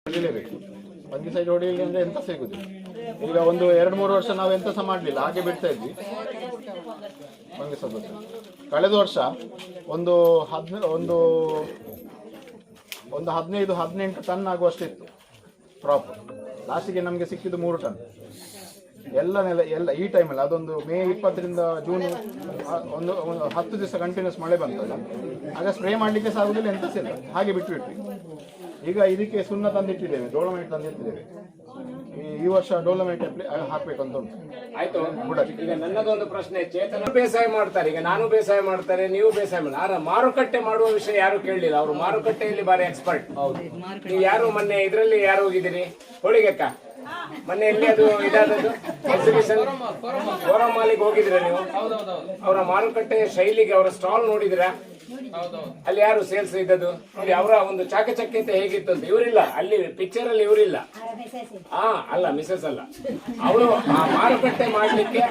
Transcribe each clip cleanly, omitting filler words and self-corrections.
ಹೊಡಿಲೇಬೇಕು. Fungicide ಹೊಡಿಲಿಲ್ಲ ಅಂದ್ರೆ ಎಂತ ಸಿಗುದಿಲ್ಲ. ಈಗ ಒಂದು 2-3 ವರ್ಷ ನಾವು ಎಂತ ಸಹ ಮಾಡಲಿಲ್ಲ, ಹಾಗೆ ಬಿಡ್ತಾ ಇದ್ವಿ ಫಂಗಿಸೈಡ್. ಕಳೆದ ವರ್ಷ ಒಂದು 15-18 ಟನ್ ಆಗುವಷ್ಟಿತ್ತು ಕ್ರಾಪ್. ಲಾಸ್ಟಿಗೆ ನಮಗೆ ಸಿಕ್ಕಿದ್ದು 3 ಟನ್. ಎಲ್ಲ ಈ ಟೈಮಲ್ಲಿ, ಅದೊಂದು ಮೇ 20ರಿಂದ ಜೂನ್ ಒಂದು 10 ದಿವಸ ಕಂಟಿನ್ಯೂಸ್ ಮಳೆ ಬಂತಲ್ಲ, ಆಗ ಸ್ಪ್ರೇ ಮಾಡಲಿಕ್ಕೆ ಸಹ ಆಗುದಿಲ್ಲ, ಎಂತ ಸಿಲ್ಲ, ಹಾಗೆ ಬಿಟ್ಬಿಟ್ವಿ. ಈಗ ಇದಕ್ಕೆ ಸುಣ್ಣ ತಂದಿಟ್ಟಿದ್ದೇವೆ, ಡೋಲಮೈಟ್ ತಂದಿಟ್ಟಿದ್ದೇವೆ. ಈ ವರ್ಷ ಡೋಲಮೈಟ್ ಹಾಕ್ಬೇಕು ಅಂತ ಉಂಟು. ಆಯ್ತು. ಈಗ ನನ್ನದೊಂದು ಪ್ರಶ್ನೆ, ಚೇತನ ಬೇಸಾಯ ಮಾಡ್ತಾರೆ, ಈಗ ನಾನು ಬೇಸಾಯ ಮಾಡ್ತಾರೆ, ನೀವು ಬೇಸಾಯ ಮಾಡಿ, ಮಾರುಕಟ್ಟೆ ಮಾಡುವ ವಿಷಯ ಯಾರು ಕೇಳಲಿಲ್ಲ. ಅವರು ಮಾರುಕಟ್ಟೆಯಲ್ಲಿ ಬಾರಿ ಎಕ್ಸ್ಪರ್ಟ್. ನೀವು ಯಾರು ಮೊನ್ನೆ ಇದರಲ್ಲಿ ಯಾರು ಹೋಗಿದ್ದೀರಿ ಹೋಳಿಗೆಕ್ಕ? ಮೊನ್ನೆ ಎಲ್ಲಿ ಅದು ಇದಾದದ್ದು ಎಕ್ಸಿಬಿಷನ್ ಫೋರಂ ಮಾಲಿಗೆ ಹೋಗಿದ್ದೀರಾ ನೀವು? ಅವರ ಮಾರುಕಟ್ಟೆ ಶೈಲಿಗೆ ಅವರ ಸ್ಟಾಲ್ ನೋಡಿದಿರಾ? ಅಲ್ಲಿ ಯಾರು ಸೇಲ್ಸ್ ಇದ್ದದ್ದು? ಇಲ್ಲಿ ಅವರ ಒಂದು ಚಾಕಚಕ್ಯತೆ ಹೇಗಿತ್ತು ಅಂತ. ಇವರಿಲ್ಲ ಅಲ್ಲಿ ಪಿಕ್ಚರ್ ಅಲ್ಲಿ, ಇವರಿಲ್ಲ. ಅಲ್ಲ, ಮಿಸಸ್ ಅಲ್ಲ, ಅವರು ಆ ಮಾರುಕಟ್ಟೆ ಮಾಡ್ಲಿಕ್ಕೆ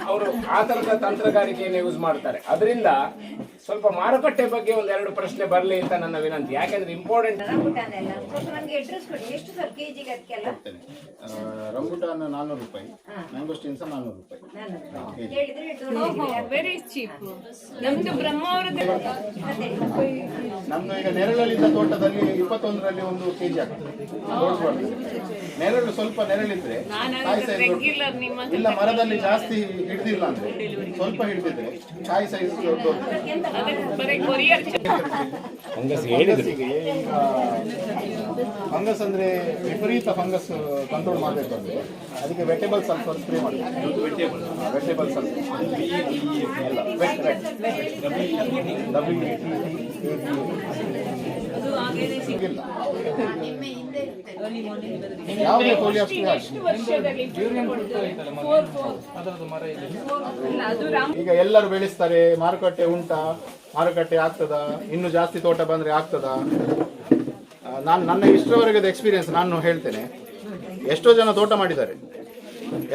ಅವರು ಆ ತರದ ತಂತ್ರಗಾರಿಕೆಯನ್ನು ಯೂಸ್ ಮಾಡ್ತಾರೆ. ಅದರಿಂದ ಸ್ವಲ್ಪ ಮಾರುಕಟ್ಟೆ ಬಗ್ಗೆ 1-2 ಪ್ರಶ್ನೆ ಬರಲಿ ಅಂತ ನನ್ನ ವಿನಂತಿ. ಯಾಕಂದ್ರೆ ಇಂಪಾರ್ಟೆಂಟ್. ರಂಬುಟಾನ್ 400 ರೂಪಾಯಿ, ಮ್ಯಾಂಗೋಸ್ಟೀನ್ ಸಹ 400 ರೂಪಾಯಿ. ನಮ್ದು ಈಗ ನೆರಳಲ್ಲಿದ್ದ ತೋಟದಲ್ಲಿ 21ರಲ್ಲಿ 1 ಕೆಜಿ ಆಗ್ತದೆ. ನೆರಳು ಸ್ವಲ್ಪ ನೆರಳಿದ್ರೆ ಕಾಯಿ ಸೈಜ್ ಇಲ್ಲ, ಮರದಲ್ಲಿ ಜಾಸ್ತಿ ಹಿಡಿದಿಲ್ಲ ಅಂದ್ರೆ, ಸ್ವಲ್ಪ ಹಿಡಿದಿದ್ರೆ ಕಾಯಿ ಸೈಜ್ ದೊಡ್ಡ. ಫಂಗಸ್ ಅಂದ್ರೆ ವಿಪರೀತ ಫಂಗಸ್ ಕಂಟ್ರೋಲ್ ಮಾಡಬೇಕು ಅಂದ್ರೆ ಅದಕ್ಕೆ ವೆಟೇಬಲ್ ಸಲ್ಫರ್ ಸ್ಪ್ರೇ ಮಾಡಬೇಕು. ವೆಟೇಬಲ್ ಸಲ್ಫರ್ ಯಾವುದೇ ಈಗ ಎಲ್ಲರೂ ಬೆಳೆಸ್ತಾರೆ. ಮಾರುಕಟ್ಟೆ ಉಂಟಾ? ಮಾರುಕಟ್ಟೆ ಆಗ್ತದಾ? ಇನ್ನು ಜಾಸ್ತಿ ತೋಟ ಬಂದ್ರೆ ಆಗ್ತದಾ? ನನ್ನ ಇಷ್ಟರವರೆಗೆ ಎಕ್ಸ್ಪೀರಿಯನ್ಸ್ ನಾನು ಹೇಳ್ತೇನೆ. ಎಷ್ಟೋ ಜನ ತೋಟ ಮಾಡಿದ್ದಾರೆ,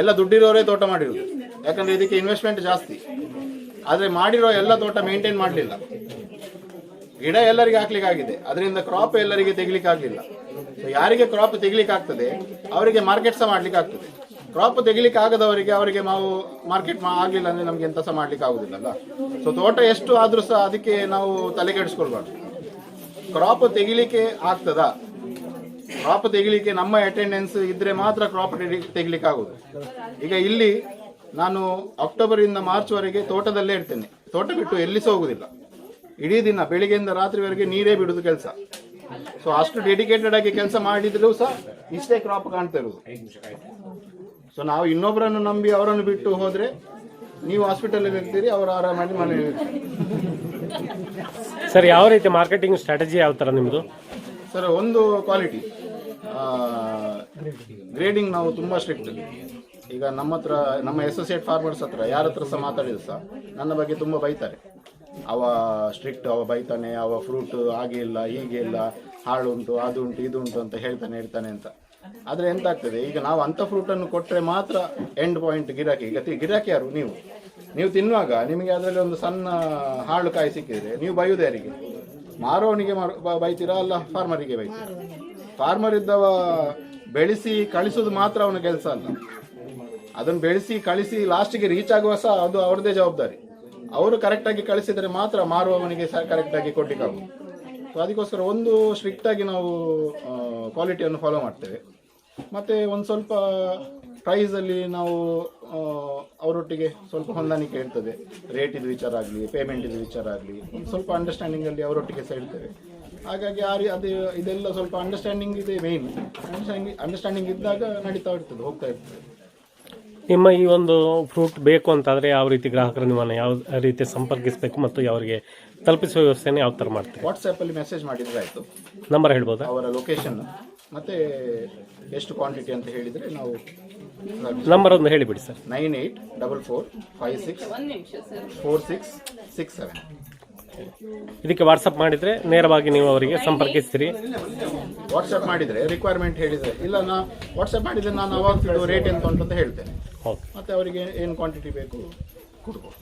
ಎಲ್ಲ ದುಡ್ಡಿರೋರೇ ತೋಟ ಮಾಡಿರೋದು. ಯಾಕಂದ್ರೆ ಇದಕ್ಕೆ ಇನ್ವೆಸ್ಟ್ಮೆಂಟ್ ಜಾಸ್ತಿ. ಆದ್ರೆ ಮಾಡಿರೋ ಎಲ್ಲ ತೋಟ ಮೇಂಟೈನ್ ಮಾಡಲಿಲ್ಲ. ಗಿಡ ಎಲ್ಲರಿಗೆ ಹಾಕ್ಲಿಕ್ಕೆ ಆಗಿದೆ, ಅದರಿಂದ ಕ್ರಾಪ್ ಎಲ್ಲರಿಗೆ ತೆಗಿಲಿಕ್ಕೆ ಆಗಲಿಲ್ಲ. ಯಾರಿಗೆ ಕ್ರಾಪ್ ತೆಗಿಲಿಕ್ಕೆ ಆಗ್ತದೆ ಅವರಿಗೆ ಮಾರ್ಕೆಟ್ ಸಹ ಮಾಡ್ಲಿಕ್ಕೆ ಆಗ್ತದೆ. ಕ್ರಾಪ್ ತೆಗಿಲಿಕ್ಕೆ ಆಗದವರಿಗೆ, ಅವರಿಗೆ ನಾವು ಮಾರ್ಕೆಟ್ ಆಗ್ಲಿಲ್ಲ ಅಂದ್ರೆ ನಮ್ಗೆ ಎಂತ ಸಹ ಮಾಡ್ಲಿಕ್ಕೆ ಆಗುದಿಲ್ಲಲ್ಲ. ಸೊ ತೋಟ ಎಷ್ಟು ಆದ್ರೂ ಸಹ ಅದಕ್ಕೆ ನಾವು ತಲೆ ಕೆಡಿಸ್ಕೊಳ್ಬಾರ್ದು. ಕ್ರಾಪ್ ತೆಗಿಲಿಕ್ಕೆ ಆಗ್ತದಾ? ಕ್ರಾಪ್ ತೆಗಿಲಿಕ್ಕೆ ನಮ್ಮ ಅಟೆಂಡೆನ್ಸ್ ಇದ್ರೆ ಮಾತ್ರ ಕ್ರಾಪ್ ತೆಗಿಲಿಕ್ಕೆ ಆಗುದು. ಈಗ ಇಲ್ಲಿ ನಾನು ಅಕ್ಟೋಬರ್ ಇಂದ ಮಾರ್ಚ್ ವರೆಗೆ ತೋಟದಲ್ಲೇ ಇರ್ತೇನೆ. ತೋಟ ಬಿಟ್ಟು ಎಲ್ಲಿ ಸಹ ಹೋಗುದಿಲ್ಲ. ಇಡೀ ದಿನ ಬೆಳಿಗ್ಗೆಯಿಂದ ರಾತ್ರಿವರೆಗೆ ನೀರೇ ಬಿಡುದು ಕೆಲಸ. ಸೊ ಅಷ್ಟು ಡೆಡಿಕೇಟೆಡ್ ಆಗಿ ಕೆಲಸ ಮಾಡಿದ್ರು ಸಹ ಇಷ್ಟೇ ಕ್ರಾಪ್ ಕಾಣ್ತಾ ಇರುವುದು. ಸೊ ನಾವು ಇನ್ನೊಬ್ಬರನ್ನು ನಂಬಿ ಅವರನ್ನು ಬಿಟ್ಟು ಹೋದ್ರೆ, ನೀವು ಹಾಸ್ಪಿಟಲ್ ಇರ್ತೀರಿ, ಅವರು ಆರಾಮಾಗಿ ಮನೆಯಲ್ಲಿ ಇರ್ತೀರಿ. ಸರ್, ಯಾವ ರೀತಿ ಮಾರ್ಕೆಟಿಂಗ್ ಸ್ಟ್ರಾಟಜಿ ಯಾವ ತರ ನಿಮ್ದು? ಸರ್, ಒಂದು ಕ್ವಾಲಿಟಿ ಗ್ರೇಡಿಂಗ್ ನಾವು ತುಂಬಾ ಸ್ಟ್ರಿಕ್ಟ್. ಈಗ ನಮ್ಮ ಅಸೋಸಿಯೇಟ್ ಫಾರ್ಮರ್ಸ್ ಹತ್ರ ಯಾರ ಹತ್ರ ಸಹ ಮಾತಾಡಿದ್ರು ಸಹ ನನ್ನ ಬಗ್ಗೆ ತುಂಬಾ ಬೈತಾರೆ. ಅವ ಸ್ಟ್ರಿಕ್ಟ್, ಅವ ಬೈತಾನೆ, ಅವ ಫ್ರೂಟ್ ಹಾಗೆ ಇಲ್ಲ, ಹೀಗೆ ಇಲ್ಲ, ಹಾಳು ಉಂಟು, ಅದು ಉಂಟು, ಇದು ಉಂಟು ಅಂತ ಹೇಳ್ತಾನೆ ಅಂತ. ಆದರೆ ಎಂತ ಆಗ್ತದೆ, ಈಗ ನಾವು ಅಂಥ ಫ್ರೂಟನ್ನು ಕೊಟ್ಟರೆ ಮಾತ್ರ ಎಂಡ್ ಪಾಯಿಂಟ್ ಗಿರಾಕಿ. ಈಗ ಗಿರಾಕಿ ಯಾರು? ನೀವು ತಿನ್ನುವಾಗ ನಿಮಗೆ ಅದರಲ್ಲಿ ಒಂದು ಸಣ್ಣ ಹಾಳು ಕಾಯಿ ಸಿಕ್ಕಿದ್ರೆ ನೀವು ಬೈಯುವುದು ಯಾರಿಗೆ? ಮಾರೋನಿಗೆ ಬೈತೀರಾ, ಅಲ್ಲ ಫಾರ್ಮರಿಗೆ ಬೈತೀರಾ? ಫಾರ್ಮರ್ ಇದ್ದವ ಬೆಳೆಸಿ ಕಳಿಸೋದು ಮಾತ್ರ ಅವನ ಕೆಲಸ ಅಲ್ಲ, ಅದನ್ನು ಬೆಳೆಸಿ ಕಳಿಸಿ ಲಾಸ್ಟಿಗೆ ರೀಚ್ ಆಗುವ ಸಹ ಅದು ಅವ್ರದ್ದೇ ಜವಾಬ್ದಾರಿ. ಅವರು ಕರೆಕ್ಟಾಗಿ ಕಳಿಸಿದರೆ ಮಾತ್ರ ಮಾರುವವನಿಗೆ ಸಹ ಕರೆಕ್ಟಾಗಿ ಕೊಡ್ಲಿಕ್ಕಾಗುದು. ಸೊ ಅದಕ್ಕೋಸ್ಕರ ಒಂದು ಸ್ಟ್ರಿಕ್ಟ್ ಆಗಿ ನಾವು ಕ್ವಾಲಿಟಿಯನ್ನು ಫಾಲೋ ಮಾಡ್ತೇವೆ. ಮತ್ತು ಒಂದು ಸ್ವಲ್ಪ ಪ್ರೈಸಲ್ಲಿ ನಾವು ಅವರೊಟ್ಟಿಗೆ ಸ್ವಲ್ಪ ಹೊಂದಾಣಿಕೆ ಇರ್ತದೆ. ರೇಟಿದು ವಿಚಾರ ಆಗಲಿ, ಪೇಮೆಂಟಿದು ವಿಚಾರ ಆಗಲಿ, ಒಂದು ಸ್ವಲ್ಪ ಅಂಡರ್ಸ್ಟ್ಯಾಂಡಿಂಗಲ್ಲಿ ಅವರೊಟ್ಟಿಗೆ ಸಹ ಇರ್ತೇವೆ. ಹಾಗಾಗಿ ಇದೆಲ್ಲ ಸ್ವಲ್ಪ ಅಂಡರ್ಸ್ಟ್ಯಾಂಡಿಂಗ್ ಇದೆ ಮೇಯ್ನ್. ಅಂಡರ್ಸ್ಟ್ಯಾಂಡಿಂಗ್ ಇದ್ದಾಗ ಹೋಗ್ತಾ ಇರ್ತದೆ. ನಿಮ್ಮ ಈ ಒಂದು ಫ್ರೂಟ್ ಬೇಕು ಅಂತಾದರೆ ಯಾವ ರೀತಿ ಗ್ರಾಹಕರು ನಿಮ್ಮನ್ನು ಯಾವ ರೀತಿ ಸಂಪರ್ಕಿಸಬೇಕು ಮತ್ತು ಅವರಿಗೆ ತಲುಪಿಸುವ ವ್ಯವಸ್ಥೆಯನ್ನು ಯಾವ ಥರ ಮಾಡ್ತೀವಿ? ವಾಟ್ಸಪ್ಪಲ್ಲಿ ಮೆಸೇಜ್ ಮಾಡಿದರೆ ಆಯಿತು. ನಂಬರ್ ಹೇಳ್ಬೋದಾ? ಅವರ ಲೊಕೇಶನ್ ಮತ್ತು ಎಷ್ಟು ಕ್ವಾಂಟಿಟಿ ಅಂತ ಹೇಳಿದರೆ ನಾವು. ನಂಬರ್ ಒಂದು ಹೇಳಿಬಿಡಿ ಸರ್. 9844564667. ಇದಕ್ಕೆ ವಾಟ್ಸಪ್ ಮಾಡಿದರೆ ನೇರವಾಗಿ ನೀವು ಅವರಿಗೆ ಸಂಪರ್ಕಿಸ್ತೀರಿ? ವಾಟ್ಸಪ್ ಮಾಡಿದರೆ ರಿಕ್ವೈರ್ಮೆಂಟ್ ಹೇಳಿದರೆ, ಇಲ್ಲ ವಾಟ್ಸಪ್ ಮಾಡಿದರೆ ನಾನು ಅವಾಗ ರೇಟ್ ಎಂತ ಉಂಟು ಅಂತ ಹೇಳ್ತೇನೆ. ಮತ್ತೆ ಅವರಿಗೆ ಏನು ಕ್ವಾಂಟಿಟಿ ಬೇಕು ಕೊಡ್ಬೋದು.